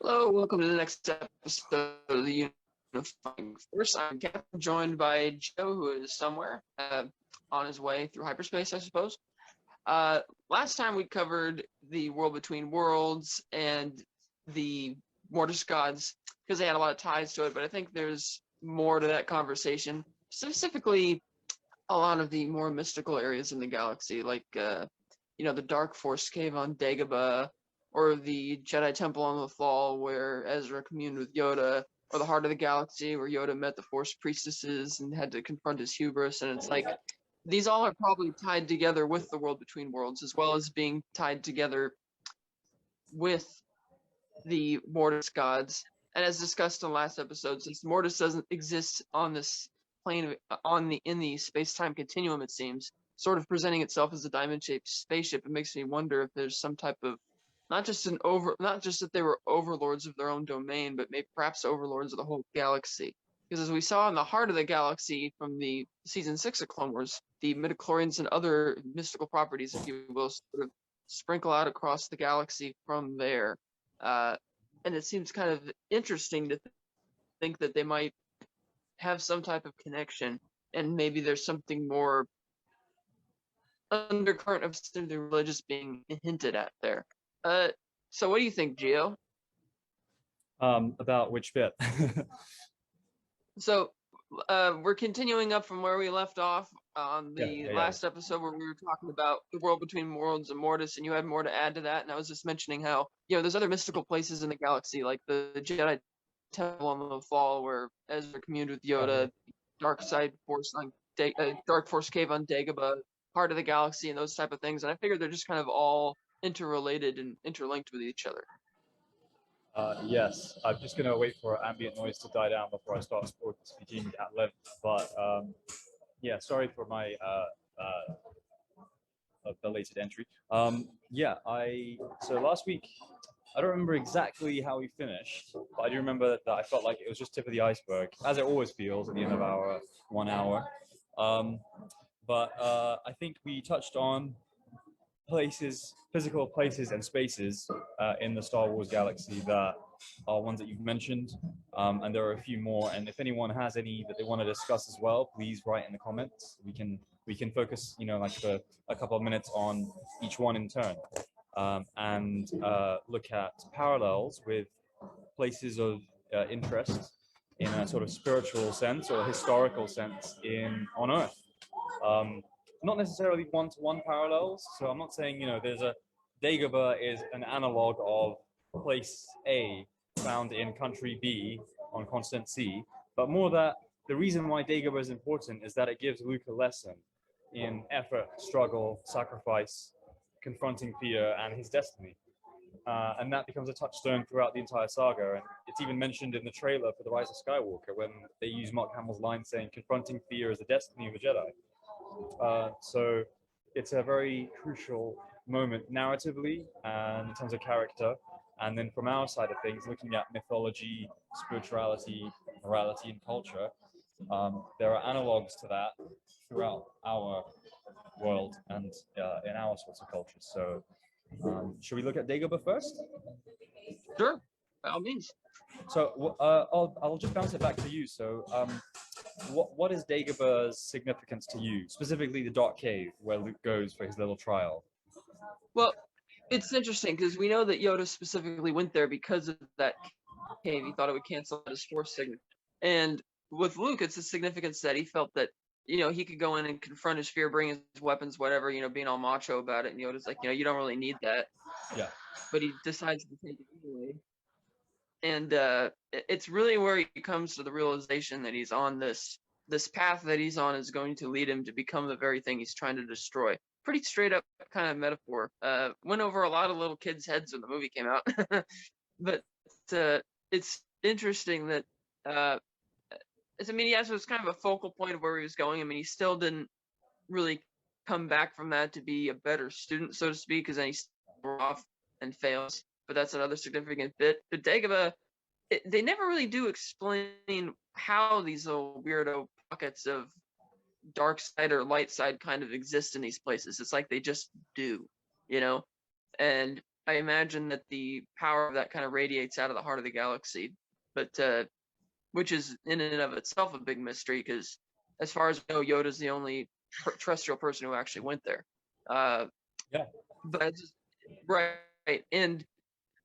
Hello, welcome to the next episode of the Unifying Force. I'm Captain, joined by Joe, who is somewhere on his way through hyperspace, I suppose. Last time we covered the world between worlds and the Mortis gods because they had a lot of ties to it, but I think there's more to that conversation. Specifically, a lot of the more mystical areas in the galaxy, like the Dark Force cave on Dagobah, or the Jedi Temple on the Fall where Ezra communed with Yoda, or the Heart of the Galaxy where Yoda met the Force priestesses and had to confront his hubris. And it's like these all are probably tied together with the world between worlds, as well as being tied together with the Mortis gods. And as discussed in the last episode, since Mortis doesn't exist on this plane in the space-time continuum, it seems, sort of presenting itself as a diamond-shaped spaceship, it makes me wonder if there's some type of not just that they were overlords of their own domain, but maybe perhaps overlords of the whole galaxy. Because as we saw in the Heart of the Galaxy from the season 6 of Clone Wars, the midichlorians and other mystical properties, if you will, sort of sprinkle out across the galaxy from there. And it seems kind of interesting to think that they might have some type of connection, and maybe there's something more undercurrent of something religious being hinted at there. So what do you think, Gio? About which bit? So we're continuing up from where we left off on the last episode where we were talking about the world between worlds and Mortis, and you had more to add to that. And I was just mentioning how, there's other mystical places in the galaxy, like the Jedi Temple on the Fall where Ezra communed with Yoda, Dark Force Cave on Dagobah, Heart of the Galaxy, and those type of things. And I figured they're just kind of all interrelated and interlinked with each other. Yes, I'm just going to wait for ambient noise to die down before I start speaking at length. But yeah, sorry for my belated entry. So last week, I don't remember exactly how we finished, but I do remember that I felt like it was just tip of the iceberg, as it always feels at the end of our 1 hour. But I think we touched on physical places and spaces in the Star Wars galaxy that are ones that you've mentioned, and there are a few more. And if anyone has any that they want to discuss as well, please write in the comments. We can focus, like for a couple of minutes on each one in turn, and look at parallels with places of interest in a sort of spiritual sense or historical sense on Earth. Not necessarily one-to-one parallels. So I'm not saying, there's Dagobah is an analog of place A found in country B on continent C, but more that the reason why Dagobah is important is that it gives Luke a lesson in effort, struggle, sacrifice, confronting fear, and his destiny. And that becomes a touchstone throughout the entire saga. And it's even mentioned in the trailer for The Rise of Skywalker when they use Mark Hamill's line saying, confronting fear is the destiny of a Jedi. So it's a very crucial moment narratively and in terms of character. And then from our side of things, looking at mythology, spirituality, morality, and culture, there are analogs to that throughout our world and in our sorts of cultures. So should we look at Dagobah first? Sure, by all means. So I'll just bounce it back to you. So what is Dagobah's significance to you, specifically the Dark Cave where Luke goes for his little trial? Well, it's interesting because we know that Yoda specifically went there because of that cave. He thought it would cancel out his Force signal. And with Luke, it's a significance that he felt that, he could go in and confront his fear, bring his weapons, whatever, being all macho about it. And Yoda's like, you don't really need that. Yeah. But he decides to take it anyway. And it's really where he comes to the realization that he's on this path that he's on is going to lead him to become the very thing he's trying to destroy. Pretty straight up kind of metaphor. Went over a lot of little kids' heads when the movie came out. But it's interesting that yes, it was kind of a focal point of where he was going. I mean, he still didn't really come back from that to be a better student, so to speak, because then he's off and fails. But that's another significant bit. But Dagobah, they never really do explain how these little weirdo pockets of dark side or light side kind of exist in these places. It's like they just do, And I imagine that the power of that kind of radiates out of the heart of the galaxy, but which is in and of itself a big mystery because, as far as we know, Yoda's the only terrestrial person who actually went there. Yeah. But right, and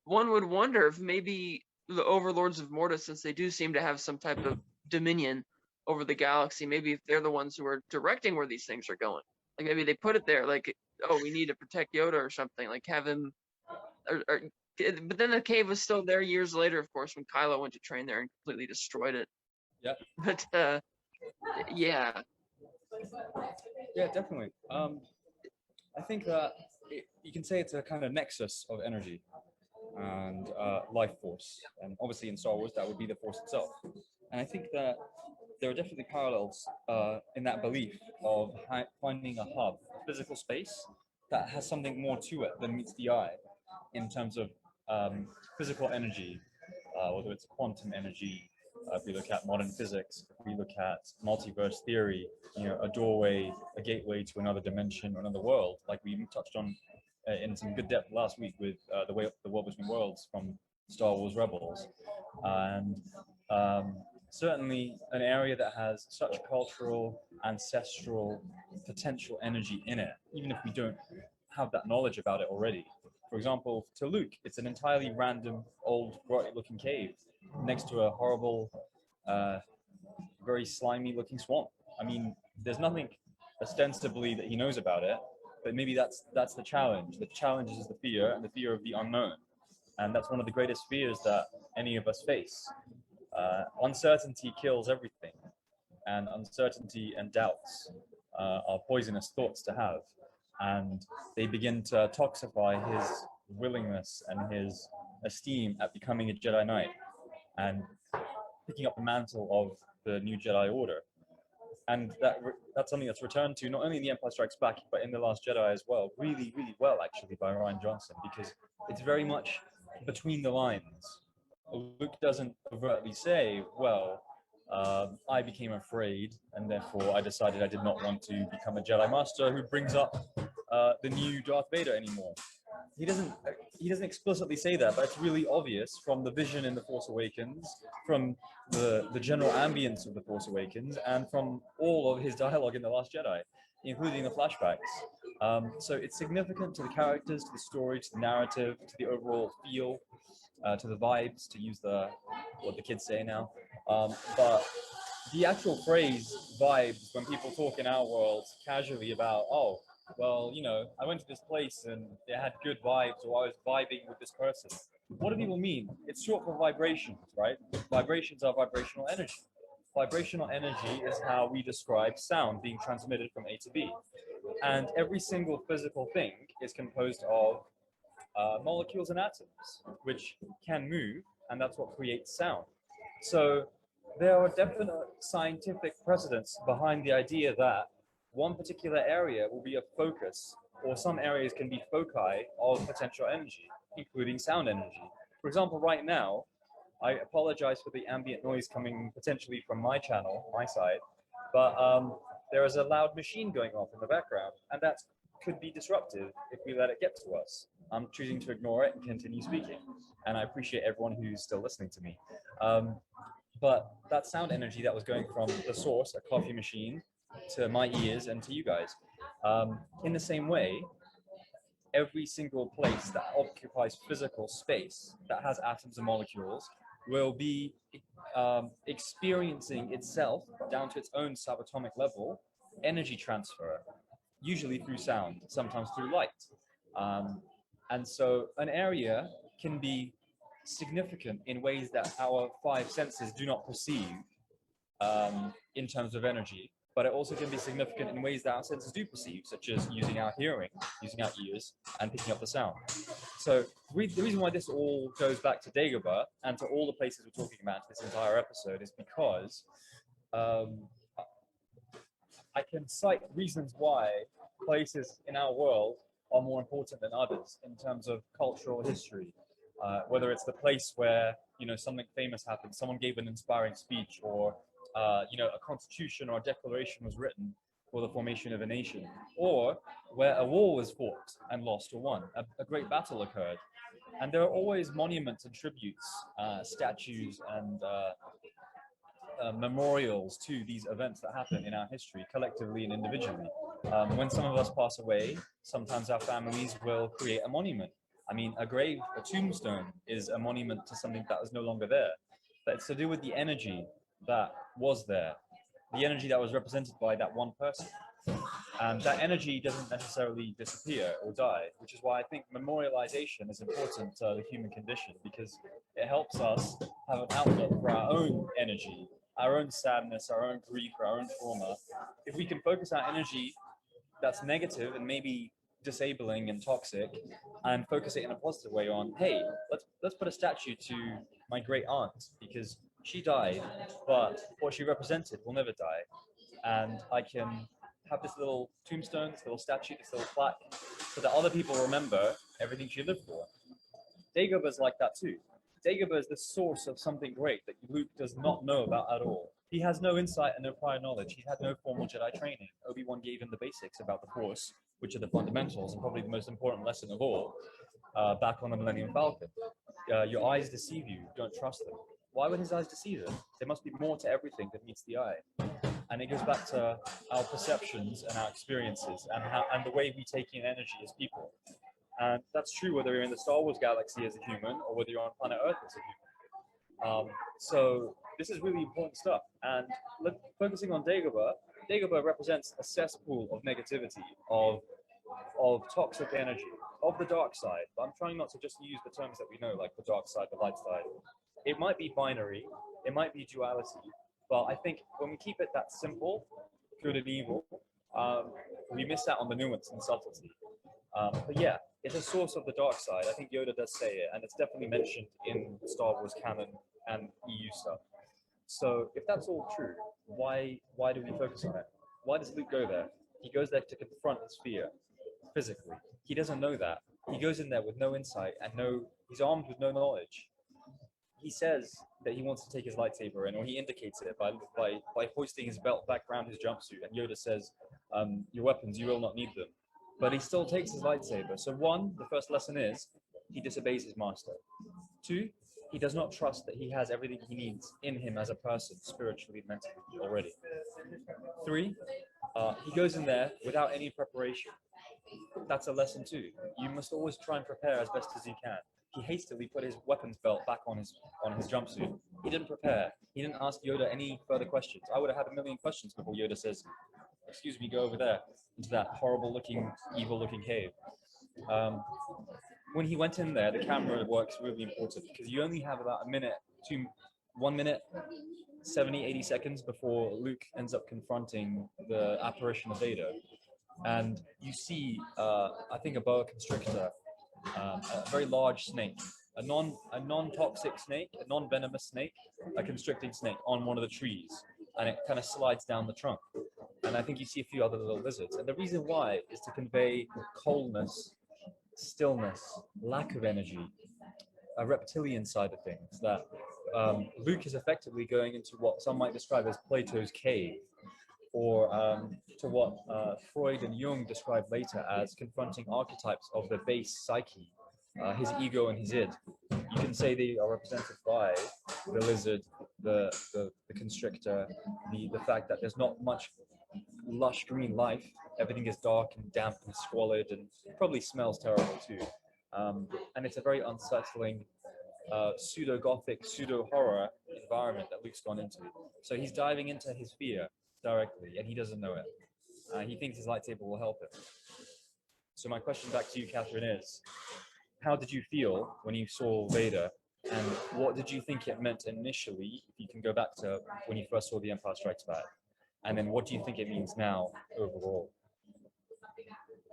one would wonder if maybe the overlords of Mortis, since they do seem to have some type of dominion over the galaxy, maybe if they're the ones who are directing where these things are going. Like maybe they put it there, like, oh, we need to protect Yoda or something, like have him. But then the cave was still there years later, of course, when Kylo went to train there and completely destroyed it. Yeah. But yeah. Yeah, definitely. I think that you can say it's a kind of nexus of energy and life force, and obviously in Star Wars that would be the Force itself. And I think that there are definitely parallels in that belief of finding a hub, a physical space that has something more to it than meets the eye in terms of physical energy, whether it's quantum energy. If we look at modern physics, if we look at multiverse theory, a doorway, a gateway to another dimension or another world, like we touched on in some good depth last week with the World Between Worlds from Star Wars Rebels, and certainly an area that has such cultural, ancestral, potential energy in it, even if we don't have that knowledge about it already. For example, to Luke, it's an entirely random, old, grotty-looking cave next to a horrible, very slimy-looking swamp. I mean, there's nothing ostensibly that he knows about it, but maybe that's the challenge. The challenge is the fear, and the fear of the unknown. And that's one of the greatest fears that any of us face. Uncertainty kills everything, and uncertainty and doubts are poisonous thoughts to have. And they begin to toxify his willingness and his esteem at becoming a Jedi Knight and picking up the mantle of the new Jedi Order. And that's something that's returned to not only in The Empire Strikes Back, but in The Last Jedi as well. Really, really well, actually, by Rian Johnson, because it's very much between the lines. Luke doesn't overtly say, well, I became afraid, and therefore I decided I did not want to become a Jedi Master who brings up the new Darth Vader anymore. He doesn't explicitly say that, but it's really obvious from the vision in The Force Awakens, from the general ambience of The Force Awakens, and from all of his dialogue in The Last Jedi, including the flashbacks. So it's significant to the characters, to the story, to the narrative, to the overall feel, to the vibes, to use what the kids say now. But the actual phrase vibes, when people talk in our world casually about, oh, well, I went to this place and it had good vibes, or I was vibing with this person. What do people mean? It's short for vibrations, right? Vibrations are vibrational energy. Vibrational energy is how we describe sound being transmitted from A to B. And every single physical thing is composed of molecules and atoms, which can move, and that's what creates sound. So there are definite scientific precedents behind the idea that one particular area will be a focus, or some areas can be foci of potential energy, including sound energy. For example, right now, I apologize for the ambient noise coming potentially from my channel, my side, but there is a loud machine going off in the background, and that could be disruptive if we let it get to us. I'm choosing to ignore it and continue speaking, and I appreciate everyone who's still listening to me. but that sound energy that was going from the source, a coffee machine, to my ears and to you guys. In the same way, every single place that occupies physical space that has atoms and molecules will be experiencing itself down to its own subatomic level energy transfer, usually through sound, sometimes through light. And so an area can be significant in ways that our five senses do not perceive in terms of energy, but it also can be significant in ways that our senses do perceive, such as using our hearing, using our ears, and picking up the sound. So the reason why this all goes back to Dagobah and to all the places we're talking about this entire episode is because I can cite reasons why places in our world are more important than others in terms of cultural history. Whether it's the place where something famous happened, someone gave an inspiring speech, or a constitution or a declaration was written for the formation of a nation, or where a war was fought and lost or won, a great battle occurred. And there are always monuments and tributes, statues and memorials to these events that happen in our history, collectively and individually. When some of us pass away, sometimes our families will create a monument. I mean, a grave, a tombstone is a monument to something that is no longer there. But it's to do with the energy that was there, the energy that was represented by that one person. And that energy doesn't necessarily disappear or die, which is why I think memorialization is important to the human condition, because it helps us have an outlet for our own energy, our own sadness, our own grief, our own trauma. If we can focus our energy that's negative and maybe disabling and toxic, and focus it in a positive way on, hey, let's put a statue to my great aunt because she died, but what she represented will never die, and I can have this little tombstone, this little statue, this little plaque, so that other people remember everything she lived for. Dagobah is like that too. Dagobah is the source of something great that Luke does not know about at all. He has no insight and no prior knowledge. He had no formal Jedi training. Obi-Wan gave him the basics about the Force, which are the fundamentals and probably the most important lesson of all, back on the Millennium Falcon. Your eyes deceive you. Don't trust them. Why would his eyes deceive him? There must be more to everything than meets the eye. And it goes back to our perceptions and our experiences and the way we take in energy as people. And that's true whether you're in the Star Wars galaxy as a human or whether you're on planet Earth as a human. So this is really important stuff. And focusing on Dagobah, Dagobah represents a cesspool of negativity, of toxic energy, of the dark side. But I'm trying not to just use the terms that we know, like the dark side, the light side. It might be binary, it might be duality, but I think when we keep it that simple, good and evil, we miss out on the nuance and subtlety. But yeah, it's a source of the dark side. I think Yoda does say it, and it's definitely mentioned in Star Wars canon and EU stuff. So if that's all true, why do we focus on it? Why does Luke go there? He goes there to confront his fear physically. He doesn't know that. He goes in there with no insight and he's armed with no knowledge. He says that he wants to take his lightsaber in, or he indicates it by hoisting his belt back around his jumpsuit. And Yoda says, your weapons, you will not need them. But he still takes his lightsaber. So one, the first lesson is, he disobeys his master. Two, he does not trust that he has everything he needs in him as a person, spiritually, mentally, already. Three, he goes in there without any preparation. That's a lesson too. You must always try and prepare as best as you can. He hastily put his weapons belt back on his jumpsuit. He didn't prepare. He didn't ask Yoda any further questions. I would have had a million questions before Yoda says, excuse me, go over there into that horrible-looking, evil-looking cave. When he went in there, the camera work's really important because you only have about 1 minute, 70, 80 seconds before Luke ends up confronting the apparition of Vader. And you see, I think, a boa constrictor, a very large snake, a non-toxic snake, a non-venomous snake, a constricting snake on one of the trees, and it kind of slides down the trunk. And I think you see a few other little lizards. And the reason why is to convey coldness, stillness, lack of energy, a reptilian side of things, that Luke is effectively going into what some might describe as Plato's cave, or to what Freud and Jung described later as confronting archetypes of the base psyche, his ego and his id. You can say they are represented by the lizard, the constrictor, the fact that there's not much lush green life. Everything is dark and damp and squalid and probably smells terrible too. And it's a very unsettling pseudo-gothic, pseudo-horror environment that Luke's gone into. So he's diving into his fear directly, and he doesn't know it. He thinks his lightsaber will help him. So my question back to you, Catherine, is how did you feel when you saw Vader, and what did you think it meant initially, if you can go back to when you first saw The Empire Strikes Back? And then what do you think it means now overall?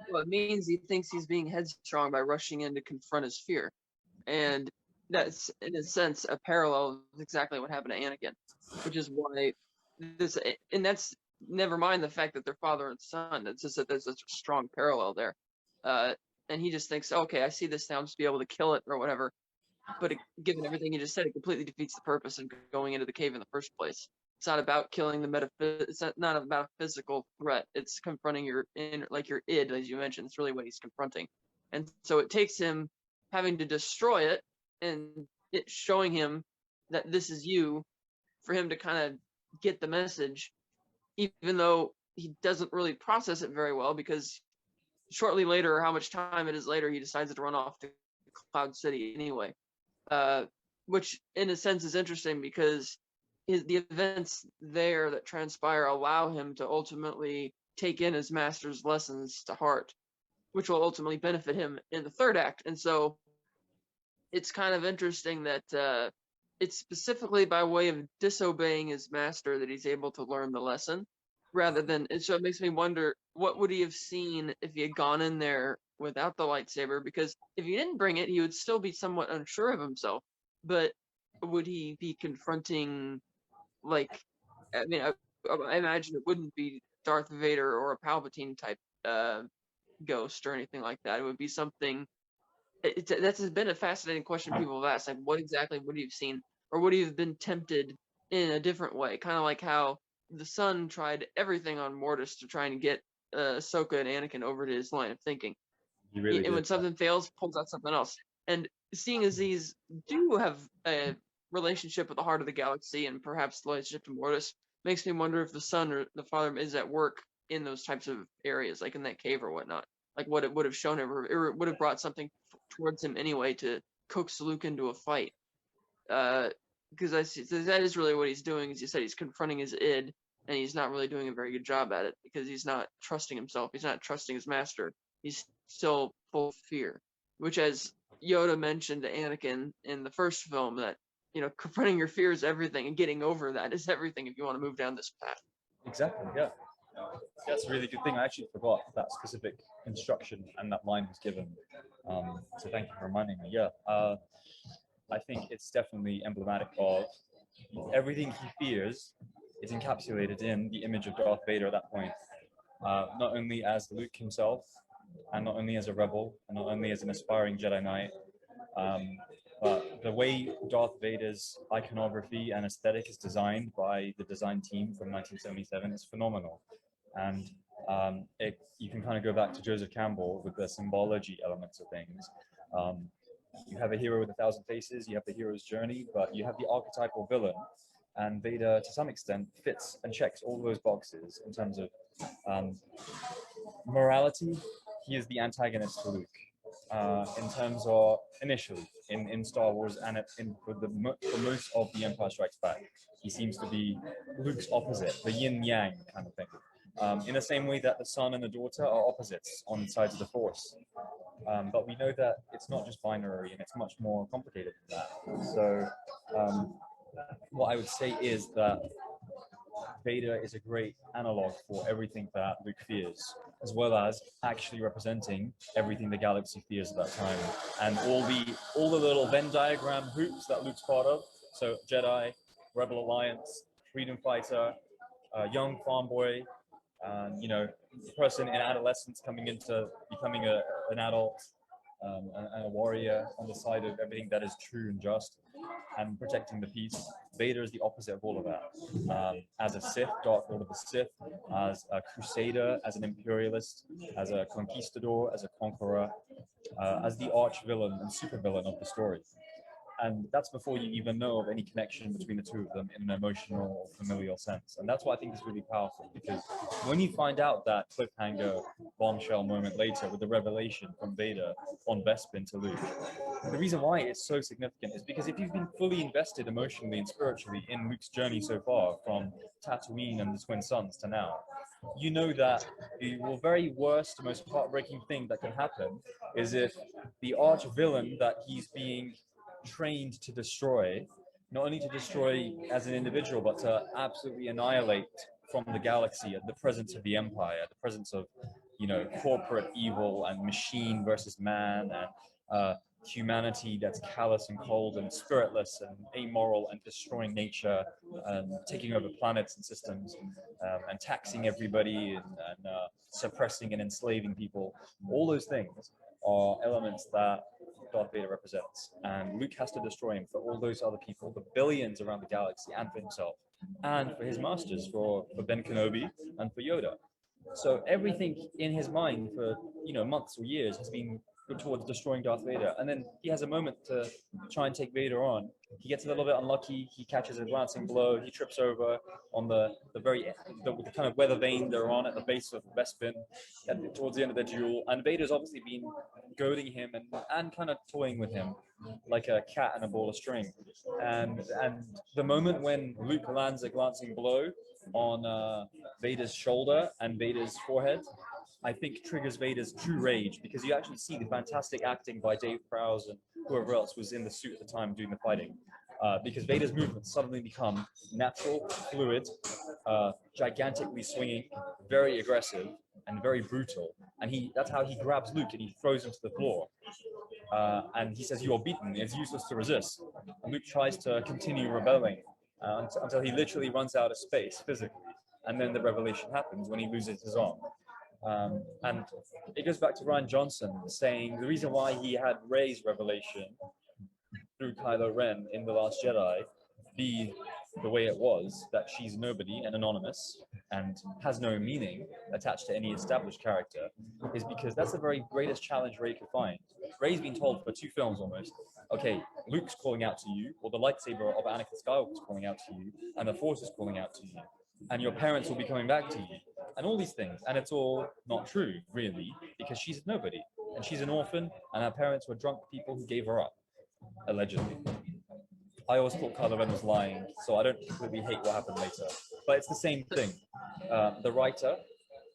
Well, it means he thinks he's being headstrong by rushing in to confront his fear. And that's, in a sense, a parallel with exactly what happened to Anakin, which is why this, and that's, never mind the fact that they're father and son, it's just that there's a strong parallel there. And he just thinks, okay, I see this now, I'll just be able to kill it or whatever. But given everything you just said, it completely defeats the purpose of going into the cave in the first place. It's not about killing the it's not about a physical threat. It's confronting your inner, like your id, as you mentioned. It's really what he's confronting. And so it takes him having to destroy it and it showing him that this is you, for him to kind of get the message, even though he doesn't really process it very well, because shortly later, or how much time it is later, he decides to run off to Cloud City anyway. Which in a sense is interesting because the events there that transpire allow him to ultimately take in his master's lessons to heart, which will ultimately benefit him in the third act. And so it's kind of interesting that it's specifically by way of disobeying his master that he's able to learn the lesson, rather than, and so it makes me wonder, what would he have seen if he had gone in there without the lightsaber? Because if he didn't bring it, he would still be somewhat unsure of himself. But would he be confronting, like, I mean, I imagine it wouldn't be Darth Vader or a Palpatine type ghost or anything like that. It would be something. That's been a fascinating question people have asked. Like, what exactly would he have seen, or would he have been tempted in a different way? Kind of like how the son tried everything on Mortis to try and get Ahsoka and Anakin over to his line of thinking. You really And did when that. something fails, pulls out something else. And seeing as these do have a relationship with the heart of the galaxy and perhaps the relationship to Mortis, makes me wonder if the son or the father is at work in those types of areas, like in that cave or whatnot. Like what it would have shown him, or it would have brought something towards him anyway to coax Luke into a fight. Because I see that is really what he's doing. As you said, he's confronting his id, and he's not really doing a very good job at it because he's not trusting himself. He's not trusting his master. He's still full of fear, which, as Yoda mentioned to Anakin in the first film, that confronting your fear is everything, and getting over that is everything if you want to move down this path. Exactly, yeah. That's a really good thing. I actually forgot that specific instruction and that line was given. So thank you for reminding me. Yeah, I think it's definitely emblematic of everything he fears is encapsulated in the image of Darth Vader at that point. Not only as Luke himself, and not only as a rebel, and not only as an aspiring Jedi Knight, but the way Darth Vader's iconography and aesthetic is designed by the design team from 1977 is phenomenal. And you can kind of go back to Joseph Campbell with the symbology elements of things. You have a hero with 1,000 faces, you have the hero's journey, but you have the archetypal villain. And Vader, to some extent, fits and checks all those boxes in terms of morality. He is the antagonist to Luke. In terms of initially in Star Wars and for most of The Empire Strikes Back, he seems to be Luke's opposite, the yin yang kind of thing. In the same way that the son and the daughter are opposites on sides of the Force. But we know that it's not just binary and it's much more complicated than that. So what I would say is that Vader is a great analog for everything that Luke fears, as well as actually representing everything the galaxy fears at that time, and all the little Venn diagram hoops that Luke's part of. So Jedi, Rebel Alliance, Freedom Fighter, young farm boy, person in adolescence coming into becoming an adult, and a warrior on the side of everything that is true and just, and protecting the peace. Vader is the opposite of all of that. As a Sith, Darth Lord of the Sith, as a crusader, as an imperialist, as a conquistador, as a conqueror, as the arch villain and super villain of the story. And that's before you even know of any connection between the two of them in an emotional, familial sense. And that's what I think is really powerful, because when you find out that cliffhanger bombshell moment later with the revelation from Vader on Bespin to Luke, the reason why it's so significant is because if you've been fully invested emotionally and spiritually in Luke's journey so far, from Tatooine and the Twin Suns to now, you know that the very worst, most heartbreaking thing that can happen is if the arch villain that he's being trained to destroy, not only to destroy as an individual, but to absolutely annihilate from the galaxy at the presence of the Empire, the presence of, corporate evil and machine versus man, and humanity that's callous and cold and spiritless and amoral and destroying nature and taking over planets and systems, and taxing everybody, and suppressing and enslaving people. All those things are elements that Darth Vader represents, and Luke has to destroy him for all those other people, the billions around the galaxy, and for himself, and for his masters, for Ben Kenobi and for Yoda. So everything in his mind for months or years has been towards destroying Darth Vader, and then he has a moment to try and take Vader on. He gets a little bit unlucky. He catches a glancing blow. He trips over on the kind of weather vane they're on at the base of Bespin towards the end of the duel. And Vader's obviously been goading him and kind of toying with him like a cat and a ball of string. And the moment when Luke lands a glancing blow on Vader's shoulder and Vader's forehead, I think triggers Vader's true rage, because you actually see the fantastic acting by Dave Prowse and whoever else was in the suit at the time doing the fighting. Because Vader's movements suddenly become natural, fluid, gigantically swinging, very aggressive, and very brutal. And that's how he grabs Luke and he throws him to the floor. And he says, "You are beaten. It's useless to resist." And Luke tries to continue rebelling until he literally runs out of space physically. And then the revelation happens when he loses his arm. And it goes back to Rian Johnson saying the reason why he had Rey's revelation through Kylo Ren in The Last Jedi be the way it was, that she's nobody and anonymous and has no meaning attached to any established character, is because that's the very greatest challenge Rey could find. Rey's been told for 2 films almost, okay, Luke's calling out to you, or the lightsaber of Anakin Skywalker's calling out to you, and the Force is calling out to you, and your parents will be coming back to you, and all these things. And it's all not true, really, because she's nobody, and she's an orphan, and her parents were drunk people who gave her up, allegedly. I always thought Kylo Ren was lying, so I don't completely hate what happened later. But it's the same thing. The writer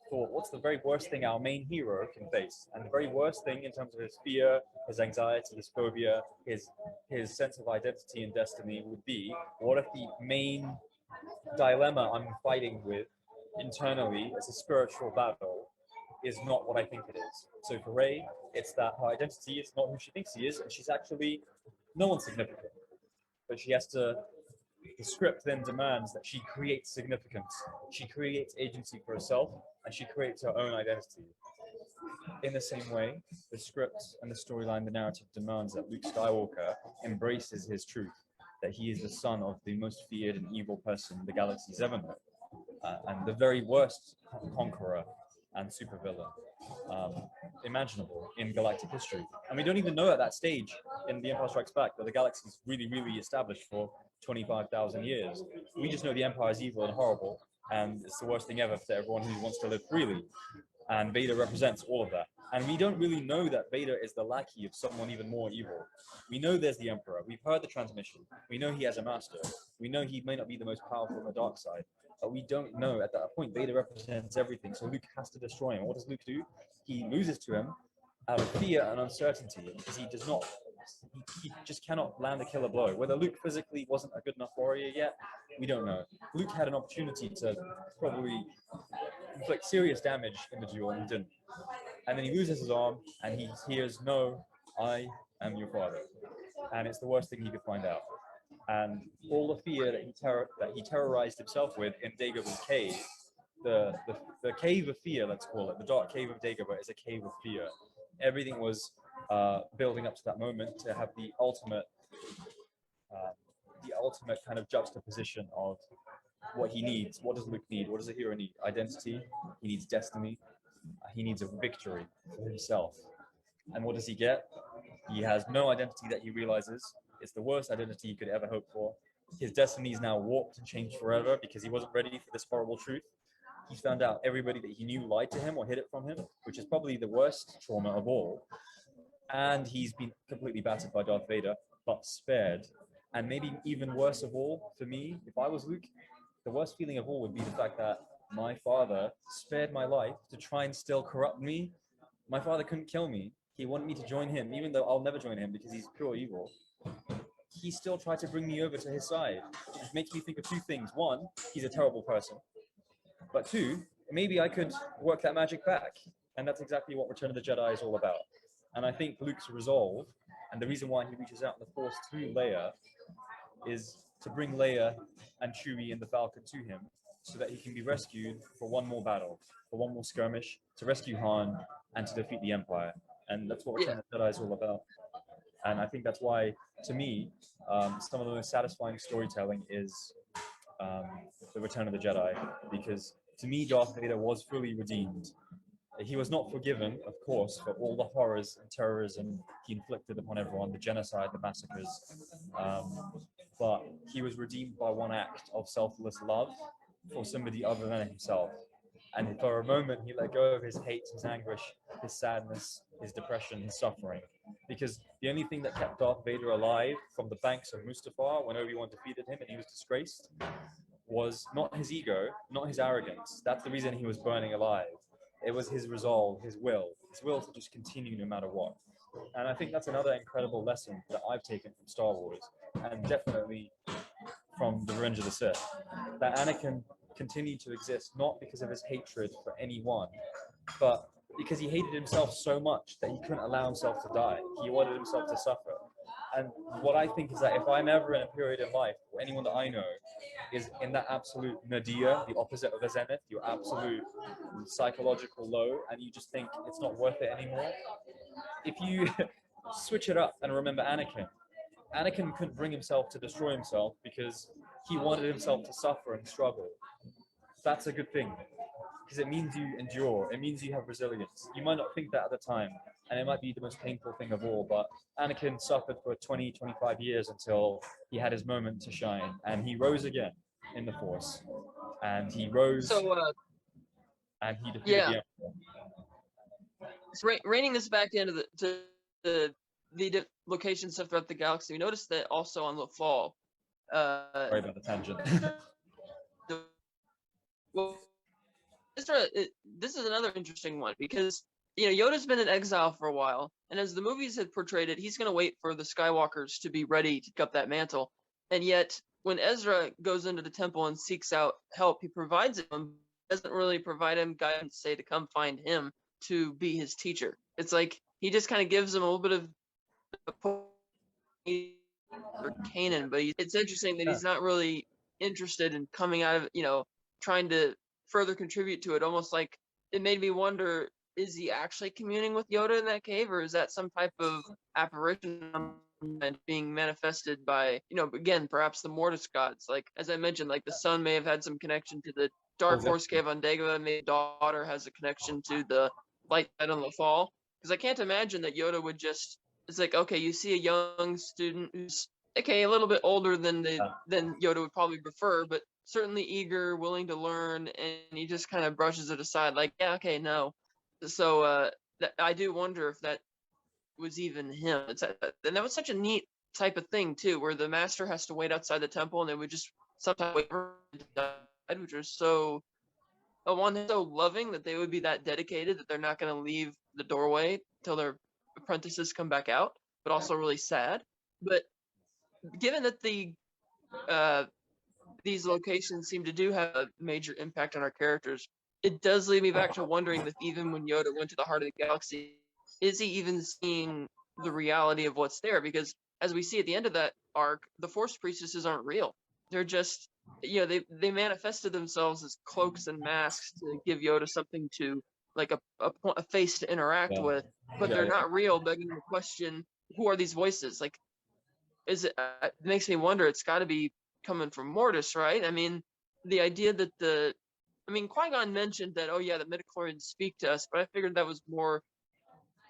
thought, what's the very worst thing our main hero can face? And the very worst thing in terms of his fear, his anxiety, his phobia, his sense of identity and destiny would be, what if the main dilemma I'm fighting with internally as a spiritual battle is not what I think it is? So for Rey, it's that her identity is not who she thinks she is, and she's actually no one significant. But she has to, the script then demands that she creates significance. She creates agency for herself, and she creates her own identity. In the same way, the script and the storyline, the narrative demands that Luke Skywalker embraces his truth, that he is the son of the most feared and evil person the galaxy's ever known, and the very worst conqueror and supervillain imaginable in galactic history. And we don't even know at that stage in The Empire Strikes Back that the galaxy is really, really established for 25,000 years. We just know the Empire is evil and horrible, and it's the worst thing ever to everyone who wants to live freely. And Vader represents all of that. And we don't really know that Vader is the lackey of someone even more evil. We know there's the Emperor. We've heard the transmission. We know he has a master. We know he may not be the most powerful on the dark side. But we don't know. At that point, Vader represents everything. So Luke has to destroy him. What does Luke do? He loses to him out of fear and uncertainty, because he does not, he just cannot land a killer blow. Whether Luke physically wasn't a good enough warrior yet, we don't know. Luke had an opportunity to probably inflict serious damage in the duel, and he didn't. And then he loses his arm, and he hears, "No, I am your father." And it's the worst thing he could find out. And all the fear that he terrorized himself with in Dagobah's cave, the cave of fear, let's call it, the dark cave of Dagobah is a cave of fear. Everything was building up to that moment to have the ultimate kind of juxtaposition of what he needs. What does Luke need? What does a hero need? Identity. He needs destiny. He needs a victory for himself. And what does he get? He has no identity that he realizes It's the worst identity you could ever hope for. His destiny is now warped and changed forever because he wasn't ready for this horrible truth. He found out everybody that he knew lied to him or hid it from him, which is probably the worst trauma of all. And he's been completely battered by Darth Vader, but spared. And maybe even worse of all, for me, if I was Luke, the worst feeling of all would be the fact that my father spared my life to try and still corrupt me. My father couldn't kill me. He wanted me to join him, even though I'll never join him because he's pure evil. He still tried to bring me over to his side, which makes me think of two things. One, he's a terrible person. But two, maybe I could work that magic back. And that's exactly what Return of the Jedi is all about. And I think Luke's resolve, and the reason why he reaches out in the Force to Leia, is to bring Leia and Chewie and the Falcon to him so that he can be rescued for one more battle, for one more skirmish, to rescue Han and to defeat the Empire. And that's what Return of the Jedi is all about. And I think that's why, to me, some of the most satisfying storytelling is the Return of the Jedi, because to me, Darth Vader was fully redeemed. He was not forgiven, of course, for all the horrors and terrorism he inflicted upon everyone, the genocide, the massacres. But he was redeemed by one act of selfless love for somebody other than himself. And for a moment, he let go of his hate, his anguish, his sadness, his depression, his suffering. Because the only thing that kept Darth Vader alive from the banks of Mustafar when Obi-Wan defeated him and he was disgraced was not his ego, not his arrogance. That's the reason he was burning alive. It was his resolve, his will to just continue no matter what. And I think that's another incredible lesson that I've taken from Star Wars, and definitely from The Revenge of the Sith, that Anakin continued to exist not because of his hatred for anyone, but because he hated himself so much that he couldn't allow himself to die. He wanted himself to suffer. And what I think is that if I'm ever in a period in life, or anyone that I know is in that absolute nadir, the opposite of a zenith, your absolute psychological low, and you just think it's not worth it anymore, if you switch it up and remember Anakin, Anakin couldn't bring himself to destroy himself because he wanted himself to suffer and struggle. That's a good thing, because it means you endure, it means you have resilience. You might not think that at the time, and it might be the most painful thing of all, but Anakin suffered for 20, 25 years until he had his moment to shine, and he rose again in the Force. And he rose, and he defeated the Emperor. So reining this back into the location stuff throughout the galaxy, we noticed that also on the fall. Sorry about the tangent. Well, this is another interesting one because Yoda's been in exile for a while, and as the movies had portrayed it, he's going to wait for the Skywalkers to be ready to pick up that mantle. And yet, when Ezra goes into the temple and seeks out help, he provides him, doesn't really provide him guidance, say to come find him to be his teacher. It's like he just kind of gives him a little bit of for Kanan, but it's interesting that he's not really interested in coming out of trying to further contribute to it. Almost like it made me wonder, is he actually communing with Yoda in that cave, or is that some type of apparition being manifested by again, perhaps the Mortis gods? Like, as I mentioned, like the son may have had some connection to the Dark Force cave on Dagobah, and maybe daughter has a connection to the light side on the fall. Because I can't imagine that Yoda would just, it's like, okay, you see a young student who's a little bit older than Yoda would probably prefer, but certainly eager, willing to learn, and he just kind of brushes it aside, like, yeah, okay, no. So I do wonder if that was even him. And that was such a neat type of thing too, where the master has to wait outside the temple, and they would just sometimes wait for him to die, which was so loving that they would be that dedicated that they're not going to leave the doorway till their apprentices come back out, but also really sad. But given that these locations seem to do have a major impact on our characters, it does lead me back to wondering that even when Yoda went to the heart of the galaxy, is he even seeing the reality of what's there? Because as we see at the end of that arc, the Force priestesses aren't real. They're just, they manifested themselves as cloaks and masks to give Yoda something to, like a face to interact with, but they're not real, begging the question, who are these voices? Like, it makes me wonder, it's got to be coming from Mortis, right? I mean, the idea that Qui-Gon mentioned that, oh yeah, the midichlorians speak to us, but I figured that was more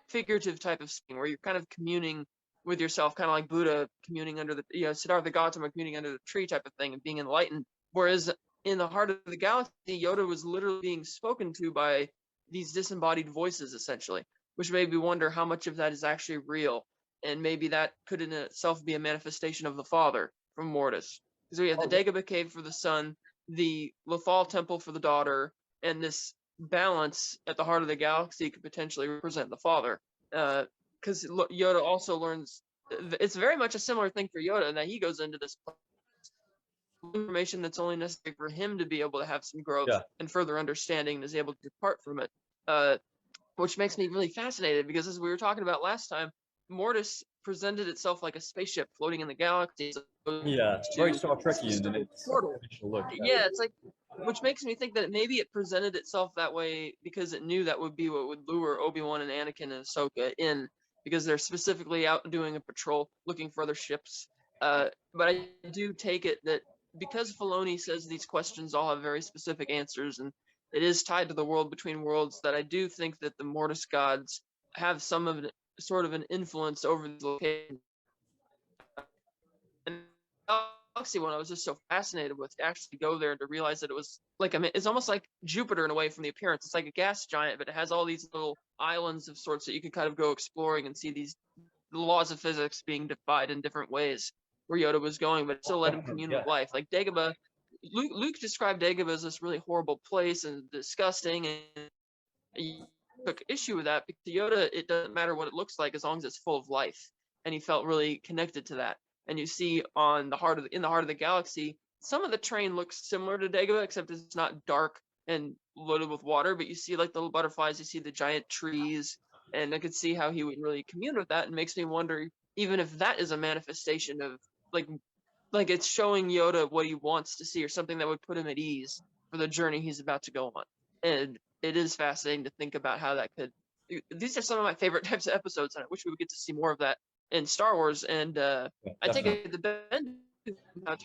figurative type of thing, where you're kind of communing with yourself, kind of like Buddha communing under the, Siddhartha Gautama communing under the tree type of thing and being enlightened. Whereas in the heart of the galaxy, Yoda was literally being spoken to by these disembodied voices, essentially, which made me wonder how much of that is actually real. And maybe that could in itself be a manifestation of the Father from Mortis. Because we have the Dagobah Cave for the son, the Lothal Temple for the daughter, and this balance at the heart of the galaxy could potentially represent the Father. Because Yoda also learns, it's very much a similar thing for Yoda in that he goes into this information that's only necessary for him to be able to have some growth and further understanding and is able to depart from it. Which makes me really fascinated because, as we were talking about last time, Mortis presented itself like a spaceship floating in the galaxy. Yeah, very Star Trekian in its initial look. Yeah, it's like, which makes me think that maybe it presented itself that way because it knew that would be what would lure Obi-Wan and Anakin and Ahsoka in, because they're specifically out doing a patrol looking for other ships. But I do take it that because Filoni says these questions all have very specific answers, and it is tied to the world between worlds, that I do think that the Mortis gods have some of sort of an influence over the location. And Galaxy one I was just so fascinated with, to actually go there and to realize that it was like, it's almost like Jupiter in a way from the appearance. It's like a gas giant, but it has all these little islands of sorts that you can kind of go exploring and see these laws of physics being defied in different ways where Yoda was going, but still let him commune with life. Like Dagobah, Luke described Dagobah as this really horrible place and disgusting, and he took issue with that because to Yoda, it doesn't matter what it looks like as long as it's full of life, and he felt really connected to that. And you see in the heart of the galaxy, some of the terrain looks similar to Dagobah, except it's not dark and loaded with water. But you see like the little butterflies, you see the giant trees, and I could see how he would really commune with that. And makes me wonder, even if that is a manifestation of like it's showing Yoda what he wants to see, or something that would put him at ease for the journey he's about to go on. And it is fascinating to think about how that could. These are some of my favorite types of episodes, and I wish we would get to see more of that in Star Wars. And I take it the Ben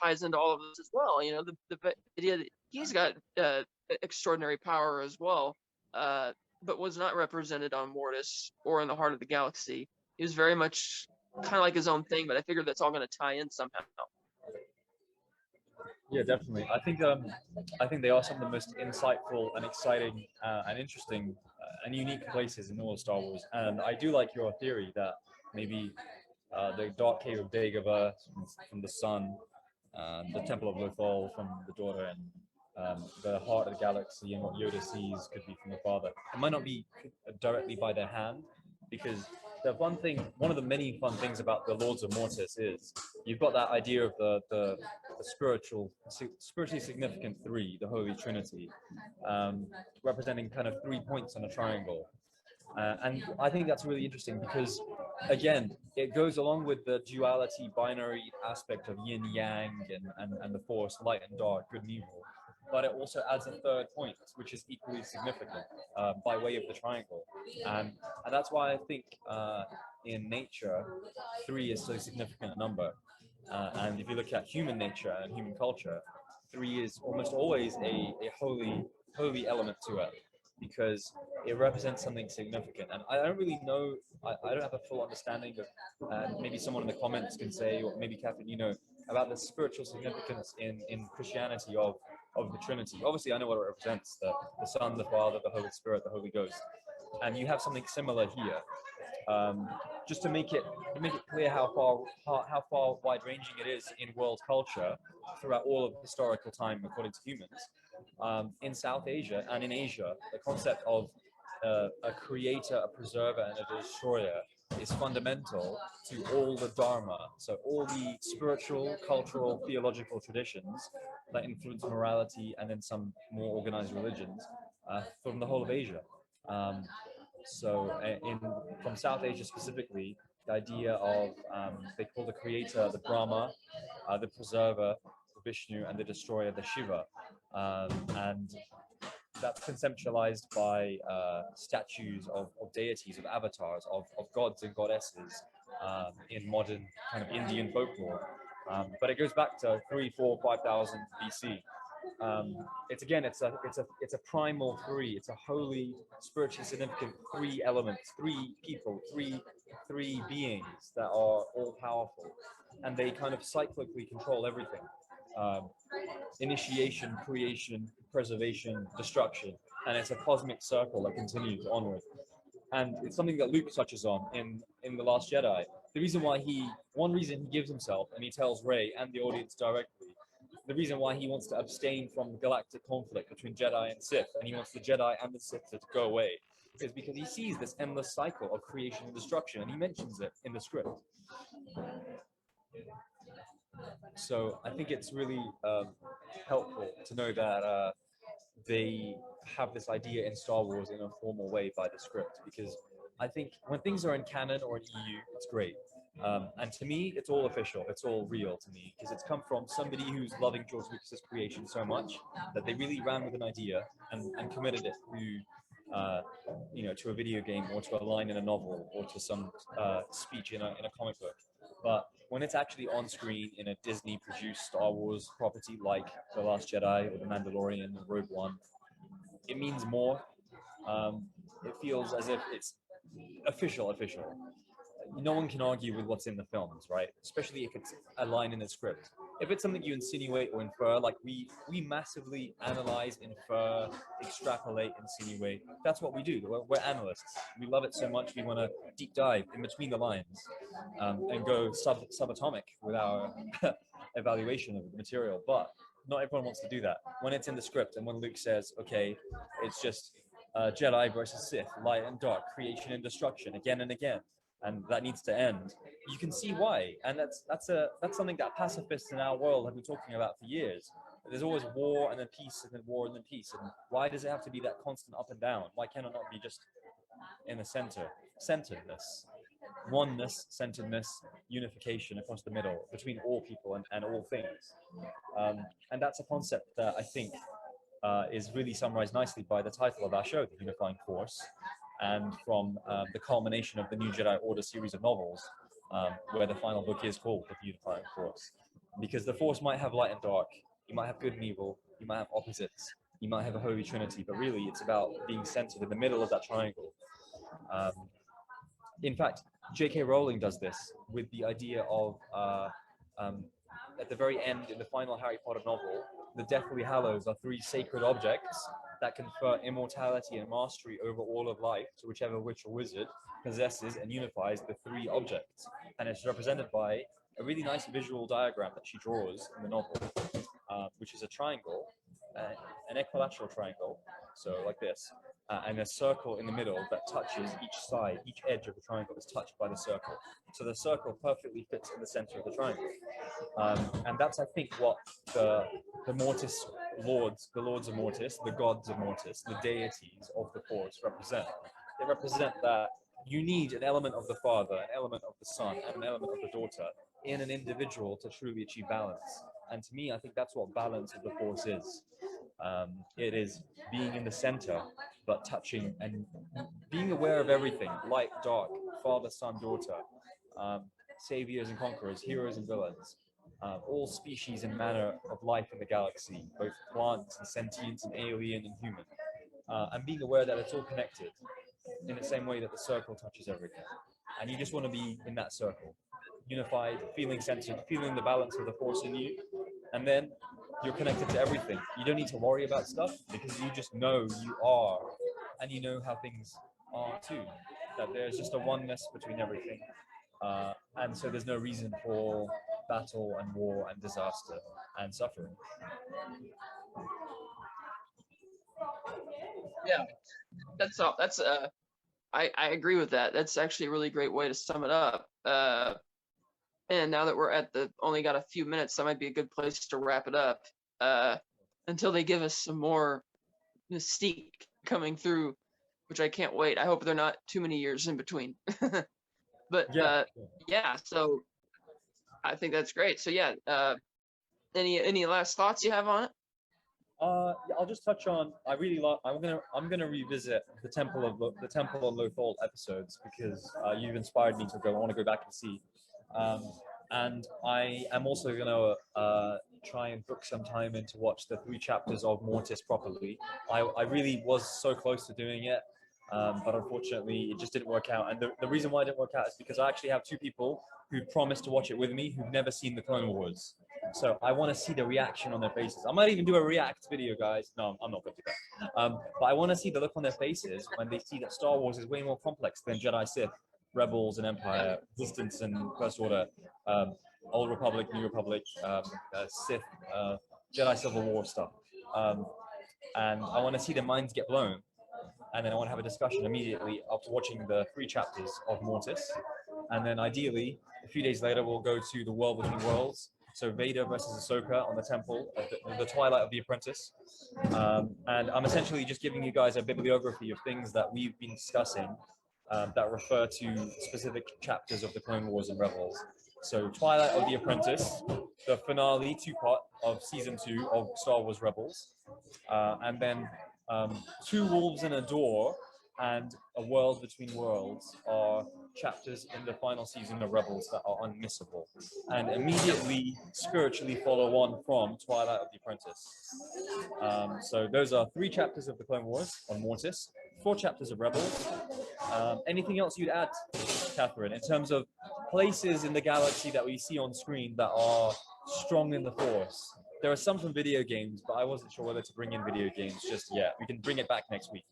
ties into all of this as well. You know, the idea that he's got extraordinary power as well, but was not represented on Mortis or in the heart of the galaxy. He was very much kind of like his own thing, but I figured that's all going to tie in somehow. Yeah, definitely. I think they are some of the most insightful and exciting and interesting and unique places in all of Star Wars. And I do like your theory that maybe the Dark Cave of Dagobah from the sun, the Temple of Lothal from the daughter, and the heart of the galaxy and what Yoda sees could be from the father. It might not be directly by their hand, because one of the many fun things about the Lords of Mortis is you've got that idea of the spiritually significant three, the Holy Trinity, representing kind of 3 points on a triangle. And I think that's really interesting because, again, it goes along with the duality, binary aspect of yin yang and the force, light and dark, good and evil. But it also adds a third point, which is equally significant by way of the triangle. And that's why I think in nature, 3 is so significant a number. And if you look at human nature and human culture, 3 is almost always a holy element to it, because it represents something significant. And I don't really know, I don't have a full understanding of, maybe someone in the comments can say, or maybe Catherine, you know, about the spiritual significance in Christianity of the Trinity. Obviously, I know what it represents, the Son, the Father, the Holy Spirit, the Holy Ghost. And you have something similar here. Just to make it clear how far wide-ranging it is in world culture throughout all of historical time, according to humans. In South Asia and in Asia, the concept of a creator, a preserver, and a destroyer is fundamental to all the Dharma. So all the spiritual, cultural, theological traditions that influence morality and then some more organized religions from the whole of Asia. From South Asia specifically, the idea of they call the creator the Brahma, the preserver the Vishnu, and the destroyer the Shiva, and that's conceptualized by statues of deities, of avatars, of gods and goddesses in modern kind of Indian folklore. But it goes back to 3, 4, 5,000 BC. it's again, it's a primal three. It's a holy, spiritually significant three elements, three people, three beings that are all powerful, and they kind of cyclically control everything. Um, Initiation, creation, preservation, destruction, and it's a cosmic circle that continues onward. And it's something that Luke touches on in the Last Jedi. The reason why one reason he gives himself, and he tells Rey and the audience directly, the reason why he wants to abstain from the galactic conflict between Jedi and Sith, and he wants the Jedi and the Sith to go away, is because he sees this endless cycle of creation and destruction, and he mentions it in the script. So I think it's really helpful to know that they have this idea in Star Wars in a formal way by the script, because I think when things are in canon or in EU, it's great. And to me, it's all official. It's all real to me because it's come from somebody who's loving George Lucas's creation so much that they really ran with an idea and committed it to a video game or to a line in a novel or to some speech in a comic book. But when it's actually on screen in a Disney-produced Star Wars property like The Last Jedi or The Mandalorian or Rogue One, it means more. It feels as if it's official. No one can argue with what's in the films, right? Especially if it's a line in the script. If it's something you insinuate or infer, like we massively analyze, infer, extrapolate, insinuate. That's what we do. We're analysts. We love it so much. We want to deep dive in between the lines and go subatomic with our evaluation of the material. But not everyone wants to do that. When it's in the script and when Luke says, okay, it's just Jedi versus Sith, light and dark, creation and destruction, again and again, and that needs to end. You can see why, and that's something that pacifists in our world have been talking about for years. There's always war and then peace and then war and then peace, and why does it have to be that constant up and down? Why cannot it not be just in the centeredness, oneness, centeredness, unification across the middle between all people and all things? And that's a concept that I think is really summarized nicely by the title of our show, The Unifying Force, and from the culmination of the New Jedi Order series of novels, where the final book is called The Unifying Force. Because the Force might have light and dark, you might have good and evil, you might have opposites, you might have a holy trinity, but really it's about being centered in the middle of that triangle. In fact, J.K. Rowling does this with the idea of, at the very end in the final Harry Potter novel, the Deathly Hallows are three sacred objects that confer immortality and mastery over all of life to whichever witch or wizard possesses and unifies the three objects. And it's represented by a really nice visual diagram that she draws in the novel, which is a triangle, an equilateral triangle, so like this, and a circle in the middle that touches each side. Each edge of the triangle is touched by the circle. So the circle perfectly fits in the center of the triangle. And that's, I think, what the Mortis lords, the lords of Mortis, the gods of Mortis, the deities of the Force represent. They represent that you need an element of the father, an element of the son, and an element of the daughter in an individual to truly achieve balance. And to me, I think that's what balance of the Force is. It is being in the center, but touching and being aware of everything, light, dark, father, son, daughter, saviors and conquerors, heroes and villains, all species and manner of life in the galaxy, both plants and sentient and alien and human, and being aware that it's all connected in the same way that the circle touches everything. And you just want to be in that circle, unified, feeling centered, feeling the balance of the Force in you, and then you're connected to everything. You don't need to worry about stuff because you just know you are, and you know how things are too, that there's just a oneness between everything. And so there's no reason for battle and war and disaster and suffering. Yeah, that's all. I agree with that. That's actually a really great way to sum it up. And now that we're only got a few minutes, that might be a good place to wrap it up. Until they give us some more mystique coming through, which I can't wait. I hope they're not too many years in between. But yeah, so I think that's great. So yeah, any last thoughts you have on it? I'll just touch on. I really like. I'm gonna revisit the Temple of Lothal episodes because you've inspired me to go. I want to go back and see. And I am also gonna try and book some time in to watch the 3 chapters of Mortis properly. I really was so close to doing it, but unfortunately it just didn't work out. And the reason why it didn't work out is because I actually have 2 people who promised to watch it with me who've never seen the Clone Wars. So I want to see the reaction on their faces. I might even do a react video, guys. No, I'm not going to do that. But I want to see the look on their faces when they see that Star Wars is way more complex than Jedi, Sith, Rebels and Empire, Resistance and First Order, Old Republic, New Republic, Sith, Jedi Civil War stuff. And I want to see their minds get blown. And then I want to have a discussion immediately after watching the 3 chapters of Mortis. And then ideally, a few days later, we'll go to the World Between Worlds. So Vader versus Ahsoka on the Temple, the Twilight of the Apprentice. And I'm essentially just giving you guys a bibliography of things that we've been discussing that refer to specific chapters of the Clone Wars and Rebels. So Twilight of the Apprentice, the finale 2-part of season 2 of Star Wars Rebels, and then 2 Wolves and a Door and A World Between Worlds are chapters in the final season of Rebels that are unmissable and immediately spiritually follow on from Twilight of the Apprentice. So those are 3 chapters of the Clone Wars on Mortis, 4 chapters of Rebels. Anything else you'd add, Catherine, in terms of places in the galaxy that we see on screen that are strong in the Force? There are some from video games, but I wasn't sure whether to bring in video games just yet. We can bring it back next week.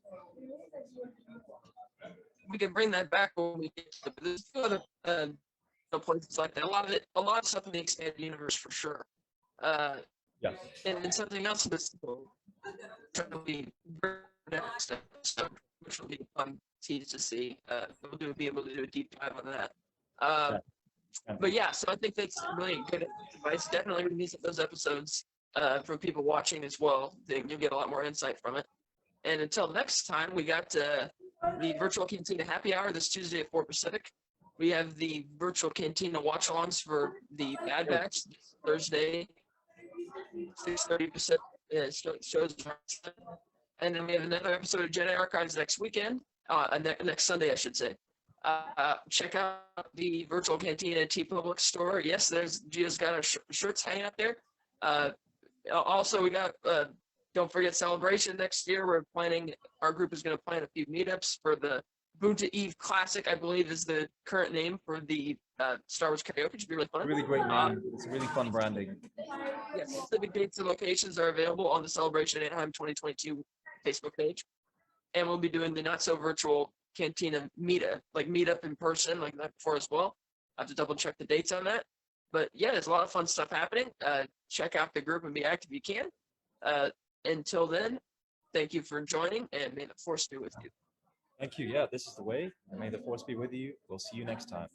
We can bring that back when we get to this. Other places like that. A lot of stuff in the expanded universe for sure. Yeah. And something else that's probably next episode, which will be fun tease to see. We'll be able to do a deep dive on that. But yeah, so I think that's really good advice. Definitely revisit those episodes for people watching as well. You'll get a lot more insight from it. And until next time, we got the virtual Cantina happy hour this Tuesday at 4 Pacific. We have the virtual Cantina watch-alongs for the Bad Batch this Thursday, 6:30 Pacific. Shows, and then we have another episode of Jedi Archives next weekend, next Sunday, I should say. Check out the virtual Cantina TeePublic store. Yes, Gio's got our shirts hanging out there. Also, we got don't forget Celebration next year. Our group is going to plan a few meetups for the Bunta Eve Classic, I believe is the current name for the Star Wars karaoke. It should be really fun. Really great name. It's really fun branding. Yes, specific dates and locations are available on the Celebration Anaheim 2022 Facebook page. And we'll be doing the not so virtual Cantina meetup in person like that before as well. I have to double check the dates on that. But yeah, there's a lot of fun stuff happening. Check out the group and be active if you can. Until then, thank you for joining, and may the Force be with you. Thank you. Yeah, this is the way. May the Force be with you. We'll see you next time.